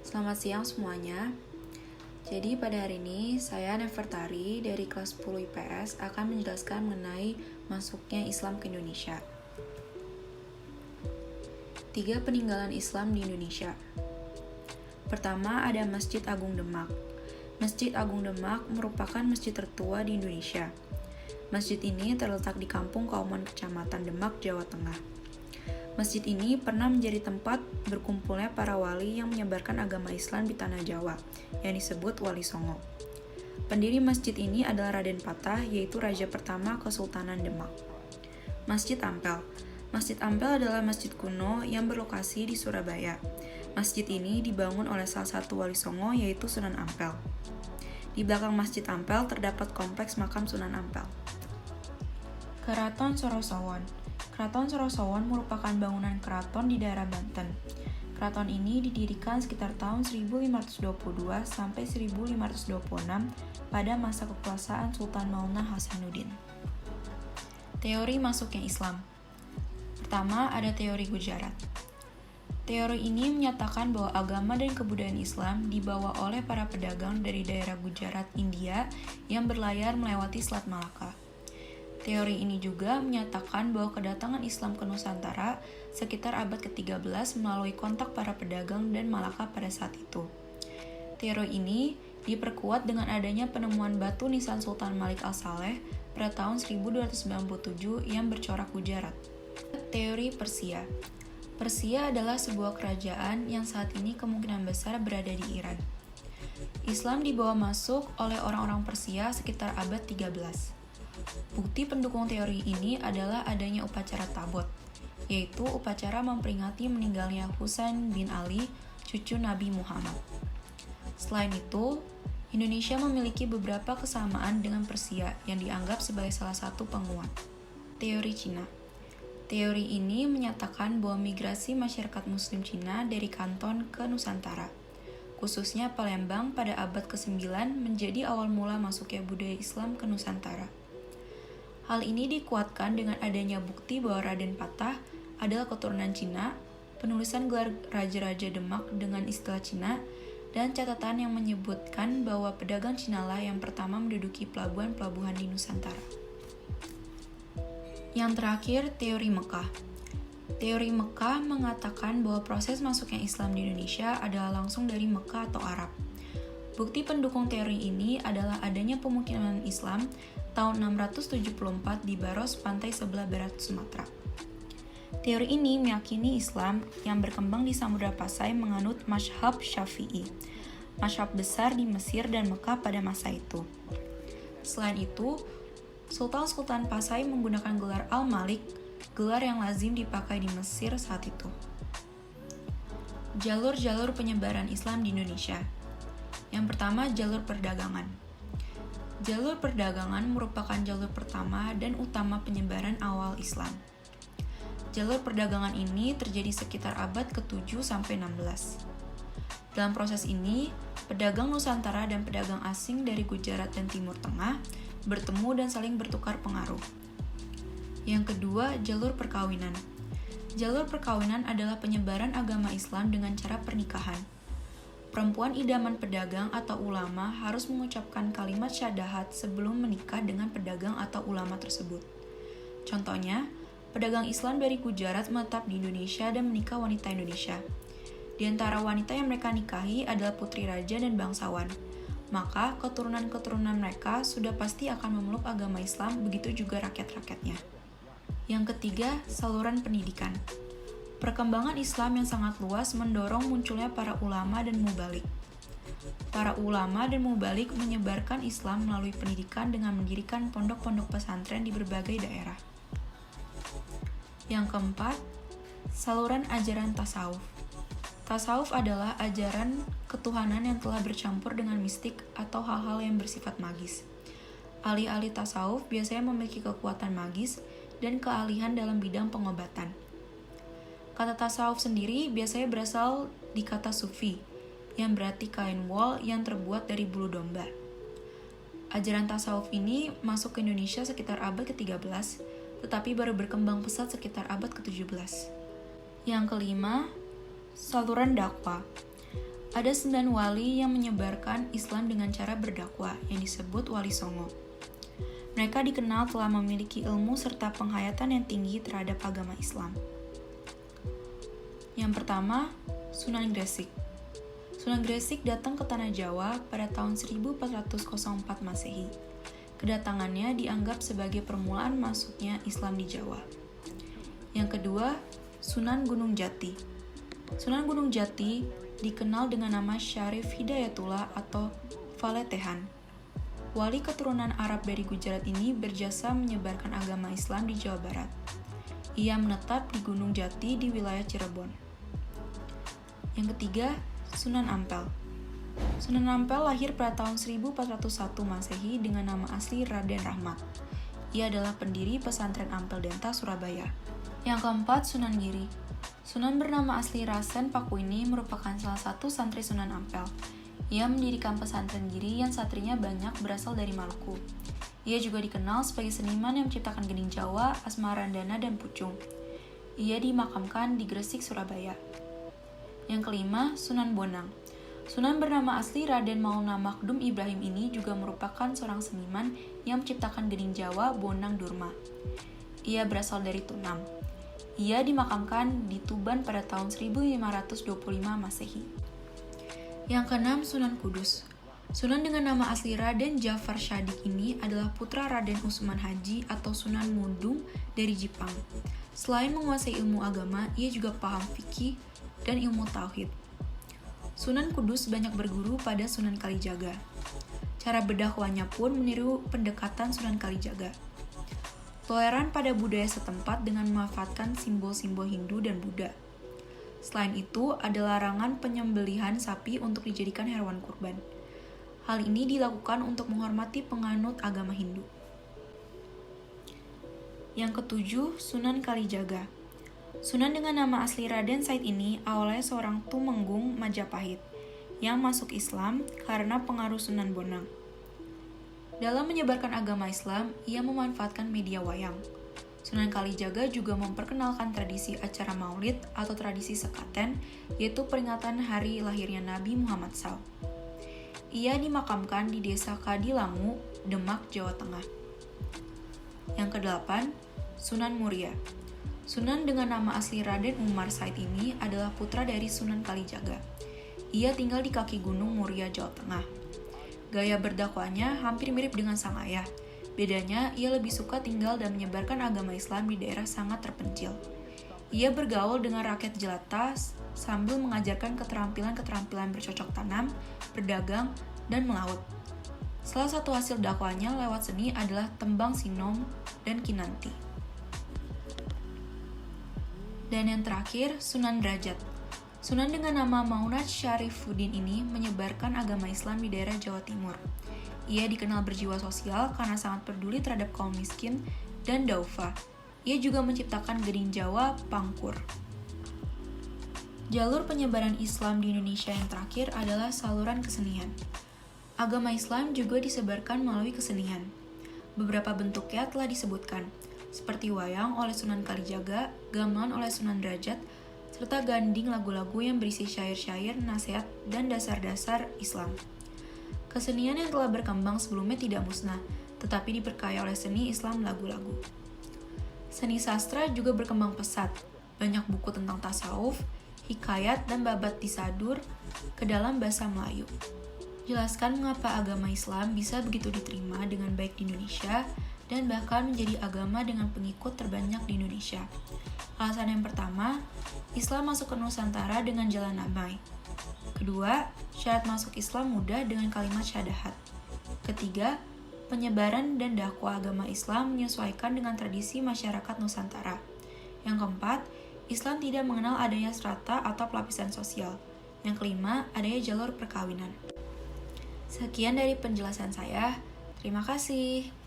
Selamat siang semuanya. Jadi pada hari ini saya Nefertari dari kelas 10 IPS akan menjelaskan mengenai masuknya Islam ke Indonesia. 3 peninggalan Islam di Indonesia. Pertama ada Masjid Agung Demak. Masjid Agung Demak merupakan masjid tertua di Indonesia. Masjid ini terletak di Kampung Kauman, Kecamatan Demak, Jawa Tengah. Masjid ini pernah menjadi tempat berkumpulnya para wali yang menyebarkan agama Islam di Tanah Jawa, yang disebut Wali Songo. Pendiri masjid ini adalah Raden Patah, yaitu raja pertama Kesultanan Demak. Masjid Ampel. Masjid Ampel adalah masjid kuno yang berlokasi di Surabaya. Masjid ini dibangun oleh salah satu Wali Songo, yaitu Sunan Ampel. Di belakang Masjid Ampel terdapat kompleks makam Sunan Ampel. Keraton Sorosowon. Keraton Sorosowon merupakan bangunan keraton di daerah Banten. Keraton ini didirikan sekitar tahun 1522 sampai 1526 pada masa kekuasaan Sultan Mauna Hasanuddin. Teori masuknya Islam. Pertama, ada teori Gujarat. Teori ini menyatakan bahwa agama dan kebudayaan Islam dibawa oleh para pedagang dari daerah Gujarat, India yang berlayar melewati Selat Malaka. Teori ini juga menyatakan bahwa kedatangan Islam ke Nusantara sekitar abad ke-13 melalui kontak para pedagang dan Malaka pada saat itu. Teori ini diperkuat dengan adanya penemuan batu nisan Sultan Malik Al-Saleh pada tahun 1297 yang bercorak Gujarat. Teori Persia. Persia adalah sebuah kerajaan yang saat ini kemungkinan besar berada di Iran. Islam dibawa masuk oleh orang-orang Persia sekitar abad 13. Bukti pendukung teori ini adalah adanya upacara Tabot, yaitu upacara memperingati meninggalnya Husain bin Ali, cucu Nabi Muhammad. Selain itu, Indonesia memiliki beberapa kesamaan dengan Persia yang dianggap sebagai salah satu penguat. Teori Cina. Teori ini menyatakan bahwa migrasi masyarakat Muslim Cina dari Kanton ke Nusantara, khususnya Palembang pada abad ke-9 menjadi awal mula masuknya budaya Islam ke Nusantara. Hal ini dikuatkan dengan adanya bukti bahwa Raden Patah adalah keturunan Cina, penulisan gelar Raja-Raja Demak dengan istilah Cina, dan catatan yang menyebutkan bahwa pedagang Cinalah yang pertama menduduki pelabuhan-pelabuhan di Nusantara. Yang terakhir, teori Mekah. Teori Mekah mengatakan bahwa proses masuknya Islam di Indonesia adalah langsung dari Mekah atau Arab. Bukti pendukung teori ini adalah adanya pemukiman Islam tahun 674 di Baros, pantai sebelah barat Sumatera. Teori ini meyakini Islam yang berkembang di Samudra Pasai menganut mazhab Syafi'i, mazhab besar di Mesir dan Mekah pada masa itu. Selain itu, Sultan-Sultan Pasai menggunakan gelar Al-Malik, gelar yang lazim dipakai di Mesir saat itu. Jalur-jalur penyebaran Islam di Indonesia. Yang pertama, jalur perdagangan. Jalur perdagangan merupakan jalur pertama dan utama penyebaran awal Islam. Jalur perdagangan ini terjadi sekitar abad ke-7 sampai 16. Dalam proses ini, pedagang Nusantara dan pedagang asing dari Gujarat dan Timur Tengah bertemu dan saling bertukar pengaruh. Yang kedua, jalur perkawinan. Jalur perkawinan adalah penyebaran agama Islam dengan cara pernikahan. Perempuan idaman pedagang atau ulama harus mengucapkan kalimat syahadat sebelum menikah dengan pedagang atau ulama tersebut. Contohnya, pedagang Islam dari Gujarat menetap di Indonesia dan menikah wanita Indonesia. Di antara wanita yang mereka nikahi adalah putri raja dan bangsawan. Maka keturunan-keturunan mereka sudah pasti akan memeluk agama Islam, begitu juga rakyat-rakyatnya. Yang ketiga, saluran pendidikan. Perkembangan Islam yang sangat luas mendorong munculnya para ulama dan mubalik. Para ulama dan mubalik menyebarkan Islam melalui pendidikan dengan mendirikan pondok-pondok pesantren di berbagai daerah. Yang keempat, saluran ajaran tasawuf. Tasawuf adalah ajaran ketuhanan yang telah bercampur dengan mistik atau hal-hal yang bersifat magis. Ahli-ahli tasawuf biasanya memiliki kekuatan magis dan keahlian dalam bidang pengobatan. Kata tasawuf sendiri biasanya berasal di kata sufi, yang berarti kain wol yang terbuat dari bulu domba. Ajaran tasawuf ini masuk ke Indonesia sekitar abad ke-13, tetapi baru berkembang pesat sekitar abad ke-17. Yang kelima, saluran dakwah. Ada 9 wali yang menyebarkan Islam dengan cara berdakwah yang disebut wali songo. Mereka dikenal telah memiliki ilmu serta penghayatan yang tinggi terhadap agama Islam. Yang pertama, Sunan Gresik. Sunan Gresik datang ke Tanah Jawa pada tahun 1404 Masehi. Kedatangannya dianggap sebagai permulaan masuknya Islam di Jawa. Yang kedua, Sunan Gunung Jati. Sunan Gunung Jati dikenal dengan nama Syarif Hidayatullah atau Faletehan. Wali keturunan Arab dari Gujarat ini berjasa menyebarkan agama Islam di Jawa Barat. Ia menetap di Gunung Jati di wilayah Cirebon. Yang ketiga, Sunan Ampel. Sunan Ampel lahir pada tahun 1401 Masehi dengan nama asli Raden Rahmat. Ia adalah pendiri pesantren Ampel Denta, Surabaya. Yang keempat, Sunan Giri. Sunan bernama asli Rasen Paku ini merupakan salah satu santri Sunan Ampel. Ia mendirikan pesantren Giri yang santrinya banyak berasal dari Maluku. Ia juga dikenal sebagai seniman yang menciptakan Gening Jawa, Asmarandana, dan Pucung. Ia dimakamkan di Gresik, Surabaya. Yang kelima, Sunan Bonang. Sunan bernama asli Raden Maulana Makdum Ibrahim ini juga merupakan seorang seniman yang menciptakan Gening Jawa, Bonang Durma. Ia berasal dari Tunam. Ia dimakamkan di Tuban pada tahun 1525 Masehi. Yang keenam, Sunan Kudus. Sunan dengan nama asli Raden Jafar Syadik ini adalah putra Raden Usman Haji atau Sunan Mundung dari Jepang. Selain menguasai ilmu agama, ia juga paham fikih dan ilmu tauhid. Sunan Kudus banyak berguru pada Sunan Kalijaga. Cara berdakwahnya pun meniru pendekatan Sunan Kalijaga. Toleran pada budaya setempat dengan memanfaatkan simbol-simbol Hindu dan Buddha. Selain itu, ada larangan penyembelihan sapi untuk dijadikan hewan kurban. Hal ini dilakukan untuk menghormati penganut agama Hindu. Yang ketujuh, Sunan Kalijaga. Sunan dengan nama asli Raden Said ini awalnya seorang tumenggung Majapahit yang masuk Islam karena pengaruh Sunan Bonang. Dalam menyebarkan agama Islam, ia memanfaatkan media wayang. Sunan Kalijaga juga memperkenalkan tradisi acara maulid atau tradisi sekaten, yaitu peringatan hari lahirnya Nabi Muhammad SAW. Ia dimakamkan di desa Kadilangu, Demak, Jawa Tengah. Yang kedelapan, Sunan Muria. Sunan dengan nama asli Raden Umar Said ini adalah putra dari Sunan Kalijaga. Ia tinggal di kaki Gunung Muria, Jawa Tengah. Gaya berdakwahnya hampir mirip dengan sang ayah. Bedanya, ia lebih suka tinggal dan menyebarkan agama Islam di daerah sangat terpencil. Ia bergaul dengan rakyat jelata sambil mengajarkan keterampilan-keterampilan bercocok tanam, berdagang, dan melaut. Salah satu hasil dakwahnya lewat seni adalah tembang sinom dan kinanti. Dan yang terakhir, Sunan Derajat. Sunan dengan nama Maunad Syarifuddin ini menyebarkan agama Islam di daerah Jawa Timur. Ia dikenal berjiwa sosial karena sangat peduli terhadap kaum miskin dan daufa. Ia juga menciptakan Gening Jawa, Pangkur. Jalur penyebaran Islam di Indonesia yang terakhir adalah saluran kesenian. Agama Islam juga disebarkan melalui kesenian. Beberapa bentuknya telah disebutkan, seperti wayang oleh Sunan Kalijaga, gamelan oleh Sunan Derajat, serta ganding lagu-lagu yang berisi syair-syair, nasihat, dan dasar-dasar Islam. Kesenian yang telah berkembang sebelumnya tidak musnah, tetapi diperkaya oleh seni Islam lagu-lagu. Seni sastra juga berkembang pesat. Banyak buku tentang tasawuf, hikayat, dan babat disadur ke dalam bahasa Melayu. Jelaskan mengapa agama Islam bisa begitu diterima dengan baik di Indonesia dan bahkan menjadi agama dengan pengikut terbanyak di Indonesia. Alasan yang pertama, Islam masuk ke Nusantara dengan jalan damai. Kedua, syarat masuk Islam mudah dengan kalimat syahadat. Ketiga, penyebaran dan dakwah agama Islam menyesuaikan dengan tradisi masyarakat Nusantara. Yang keempat, Islam tidak mengenal adanya strata atau pelapisan sosial. Yang kelima, adanya jalur perkawinan. Sekian dari penjelasan saya. Terima kasih.